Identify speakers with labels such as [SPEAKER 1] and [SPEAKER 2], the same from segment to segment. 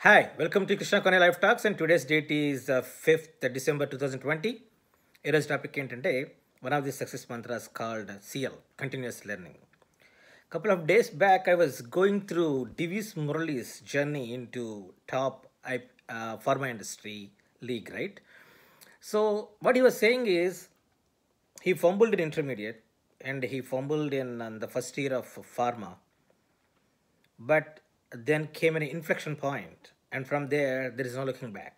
[SPEAKER 1] Hi, welcome to Krishna Kone Live Talks, and today's date is 5th December 2020. Today's topic ఏంటంటే one of the success mantras called CL, continuous learning. Couple of days back, I was going through Divis Murali's journey into top pharma industry league, right? So what he was saying is he fumbled in intermediate and he fumbled in the first year of pharma, but then came an inflection point, and from there is no looking back.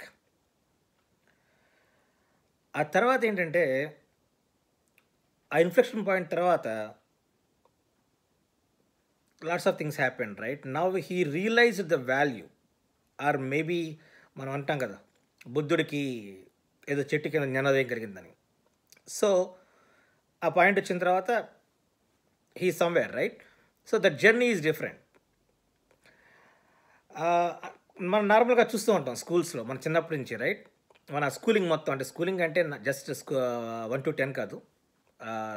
[SPEAKER 1] ఆ తర్వాత ఏంటంటే ఆ inflection point తర్వాత lots of things happen, right? Now he realised the value, or maybe మనం అంటాం కదా బుద్ధుడికి ఏదో చెట్టు కింద జ్ఞానోదయం కలిగిందని. సో ఆ పాయింట్ వచ్చిన తర్వాత he somewhere, right? So that journey is different. మనం నార్మల్గా చూస్తూ ఉంటాం స్కూల్స్లో మన చిన్నప్పటి నుంచి, రైట్? మన స్కూలింగ్ మొత్తం, అంటే స్కూలింగ్ అంటే జస్ట్ 1 to 10 కాదు,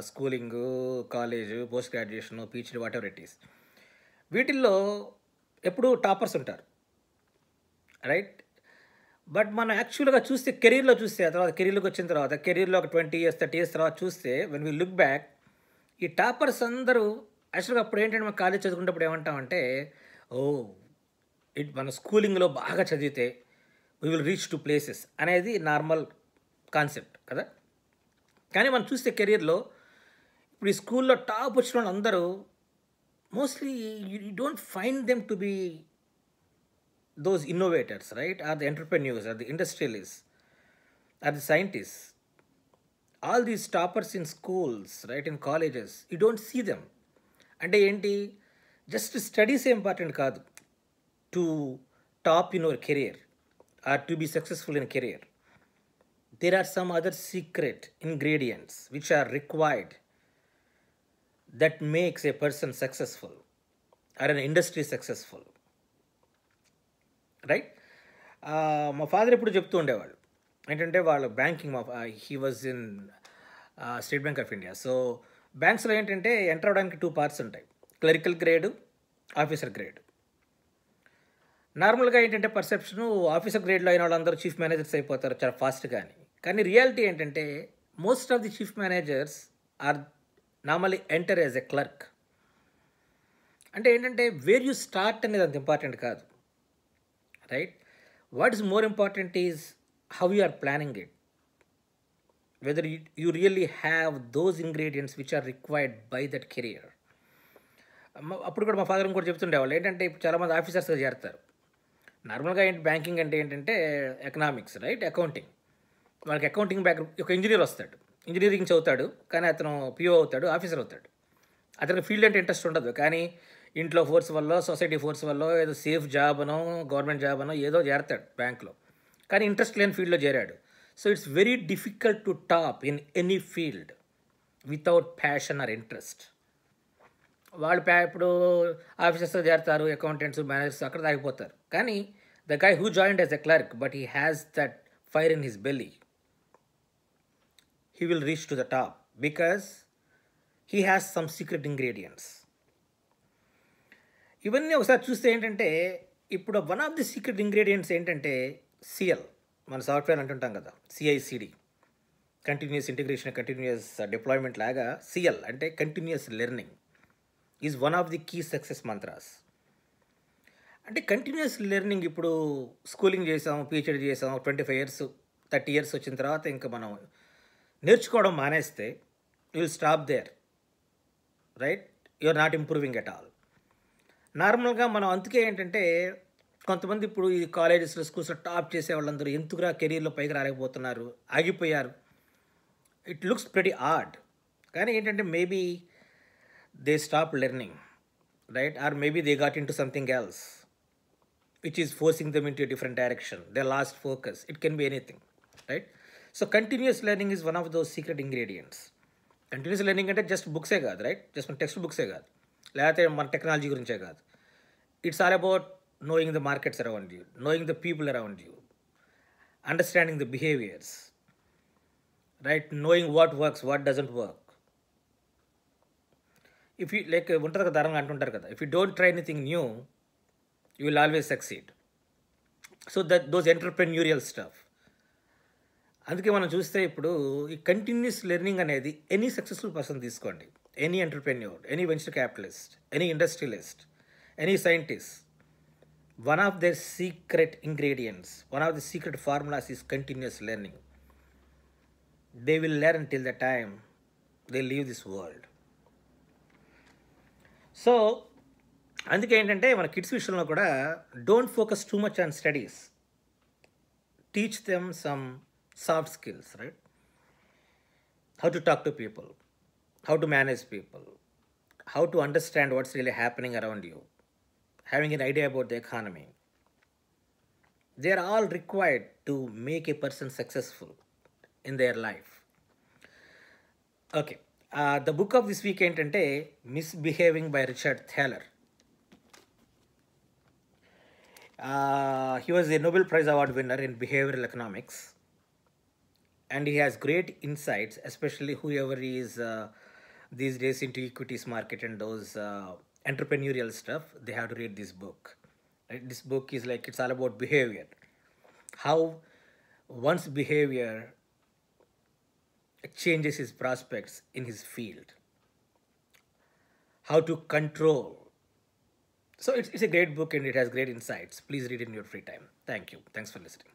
[SPEAKER 1] schooling, college, post graduation, PhD, what ever it is, వీటిల్లో ఎప్పుడూ టాపర్స్ ఉంటారు, రైట్? బట్ మనం యాక్చువల్గా చూస్తే కెరీర్లో చూస్తే, ఆ తర్వాత కెరీర్లోకి వచ్చిన తర్వాత కెరీర్లో ఒక 20 years 30 years తర్వాత చూస్తే, వెన్ వీ లుక్ బ్యాక్, ఈ టాపర్స్ అందరూ యాక్చువల్గా అప్పుడు ఏంటంటే మనం కాలేజ్ చదువుకున్నప్పుడు ఏమంటామంటే, ఓ మన స్కూలింగ్లో బాగా చదివితే we will reach to places అనేది నార్మల్ కాన్సెప్ట్ కదా. కానీ మనం చూస్తే కెరీర్లో ఇప్పుడు ఈ స్కూల్లో టాప్ వచ్చిన వాళ్ళు అందరూ mostly you don't find them to be those innovators, right? Are the entrepreneurs, are the industrialists, are the scientists. All these toppers in schools, right, in colleges, you don't see them. అంటే ఏంటి, just studies important కాదు to top in your career or to be successful in career. There are some other secret ingredients which are required that makes a person successful or an industry successful, right? మా father ఎప్పుడు చెప్తూ ఉండేవాళ్ళు ఏంటంటే, వాళ్ళ banking, he was in State Bank of India. So బ్యాంక్స్లో ఏంటంటే enter అవడానికి 2 parts ఉంటాయి, క్లరికల్ గ్రేడ్, ఆఫీసర్ గ్రేడ్. నార్మల్గా ఏంటంటే పర్సెప్షను ఆఫీసర్ గ్రేడ్లో అయిన వాళ్ళందరూ చీఫ్ మేనేజర్స్ అయిపోతారు చాలా ఫాస్ట్గా అని. కానీ రియాలిటీ ఏంటంటే most of the chief managers are normally enter as a clerk. అంటే ఏంటంటే వేర్ యూ స్టార్ట్ అనేది అంత ఇంపార్టెంట్ కాదు, right? What is more important is how you are planning it, whether you really have those ingredients which are required by that career. అప్పుడు కూడా మా father కూడా చెప్తుండేవాళ్ళు ఏంటంటే, ఇప్పుడు చాలామంది ఆఫీసర్స్గా చేరుతారు. నార్మల్గా ఏంటి, బ్యాంకింగ్ అంటే ఏంటంటే ఎకనామిక్స్, రైట్, అకౌంటింగ్. వాళ్ళకి అకౌంటింగ్ బ్యాక్ ఒక ఇంజనీర్ వస్తాడు, ఇంజనీరింగ్ చదువుతాడు, కానీ అతను పిఓ అవుతాడు, ఆఫీసర్ అవుతాడు. అతనికి ఫీల్డ్ అంటే ఇంట్రెస్ట్ ఉండదు, కానీ ఇంట్లో ఫోర్స్ వల్ల, సొసైటీ ఫోర్స్ వల్ల, ఏదో సేఫ్ జాబ్ అనో గవర్నమెంట్ జాబ్ అనో ఏదో చేరతాడు బ్యాంక్లో, కానీ ఇంట్రెస్ట్ లేని ఫీల్డ్లో చేరాడు. So it's very difficult to top in any field without passion or interest. వాళ్ళు ఇప్పుడు ఆఫీసర్స్తో చేరతారు, అకౌంటెంట్స్, మేనేజర్స్, అక్కడ తాగిపోతారు. కానీ the guy who joined as a clerk but he has that fire in his belly, he will reach to the top because he has some secret ingredients. ఇవన్నీ ఒకసారి చూస్తే ఏంటంటే, ఇప్పుడు one of the secret ingredients ఏంటంటే CL. మన software అంటుంటాం కదా, CICD, continuous integration, continuous deployment లాగా సిఎల్ అంటే continuous learning is one of the key success mantras. అంటే కంటిన్యూస్ లెర్నింగ్, ఇప్పుడు స్కూలింగ్ చేసాం, పిహెచ్డీ చేసాం, 25 years 30 years వచ్చిన తర్వాత ఇంకా మనం నేర్చుకోవడం మానేస్తే you will stop there, right? You are not improving at all. నార్మల్గా మనం అందుకే ఏంటంటే కొంతమంది ఇప్పుడు ఈ కాలేజెస్లో, స్కూల్స్లో టాప్ చేసే వాళ్ళందరూ ఎందుకురా కెరీర్లో పైకి రాలేకపోతున్నారు, ఆగిపోయారు. It looks pretty odd. కానీ ఏంటంటే maybe they stop learning, right? Or maybe they got into something else which is forcing them into different direction. They lost focus. It can be anything, right? So continuous learning is one of those secret ingredients. Continuous learning అంటే just బుక్సే కాదు, రైట్? Just మన text బుక్సే కాదు, లేకపోతే మన technology గురించే కాదు. It's all about knowing the markets around you, knowing the people around you, understanding the behaviors, right? Knowing what works, what doesn't work. If you like ఉంటుంది కదా, దారంగా అంటుంటారు కదా, if you don't try anything new, you will always succeed. So that those entrepreneurial stuff. అందుకే మనం చూస్తే ఇప్పుడు ఈ continuous learning అనేది ఎనీ సక్సెస్ఫుల్ పర్సన్ తీసుకోండి, any entrepreneur, any venture capitalist, any industrialist, any scientist, one of their secret ingredients, one of the secret formulas is continuous learning. They will learn till the time they leave this world. So అందుకే ఏంటంటే మన kids విషయంలో కూడా don't focus too much on studies, teach them some soft skills, right? How to talk to people, how to manage people, how to understand what's really happening around you, having an idea about the economy. They are all required to make a person successful in their life. Okay. The book of this week ఏంటంటే Misbehaving by Richard Thaler. He was a Nobel Prize Award winner in behavioral economics, and he has great insights, especially whoever is these days into equities market and those entrepreneurial stuff. They have to read this book, right? This book is like, it's all about behavior, how one's behavior changes his prospects in his field, how to control. So it's a great book and it has great insights. Please read it in your free time. Thank you. Thanks for listening.